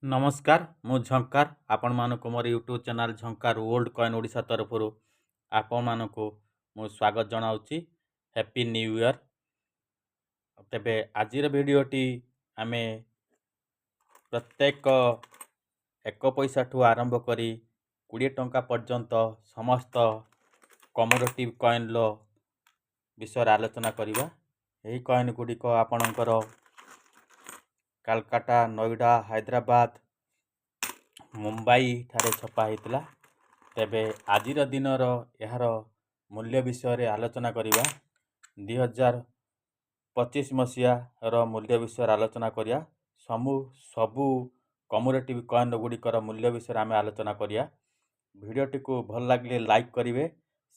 नमस्कार मु झंकार आपण मानक मोर YouTube channel Jhankar old coin Odisha तरफ आपण मानक मु स्वागत जनाऊँगी। Happy new year. तेबे आजिर भिडियोटी आमे प्रत्येक 1 पैसा ठू आरंभ करी 20 टंका पर्यंत समस्त कमोरेटिव कॉइन लो विषय आलोचना करिबा। एही कॉइन गुड़िक आपणकर कलकत्ता, नोएडा, हैदराबाद, मुंबई ठारे छपा होता। तेबे आजिर दिनर यार मूल्य विषय आलोचना करिबा। 2025 मसीहार मूल्य विषय आलोचना करिया। सबू कमोरेटिव कॉइन गुड़िकर मूल्य विषय आम आलोचना करिया। भिडियोटी को भल लगे लाइक करेंगे,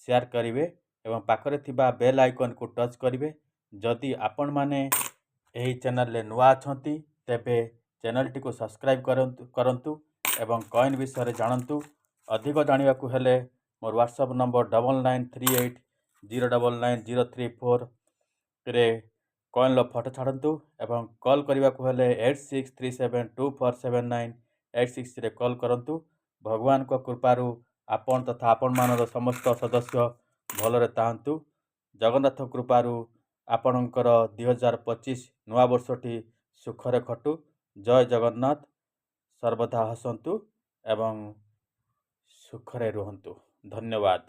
शेयर करेंगे एवं पाखरे थिबा बेल आइकन को टच करेंगे। जदि आपण माने एही चैनल ले नुआ अछंती तेबे चैनल टी को सब्सक्राइब करंतु एवं कॉइन विषय जानतु। अधिक जानिबा को हेले मोर व्हाट्सएप नंबर 9938099034 रे कॉइन लो फोटो छाड़तु एवं कॉल करने को हेले 8637247986 रे कॉल करंतु। भगवान को कृपारू आपण तथा आपण मानर समस्त सदस्य भलरे ताहंतु। जगन्नाथ कृपारू आपणकर 2025 नवा वर्षटी सुखरे खटु। जय जगन्नाथ। सर्वदा हसंतु एवं सुखरे रुहंतु। धन्यवाद।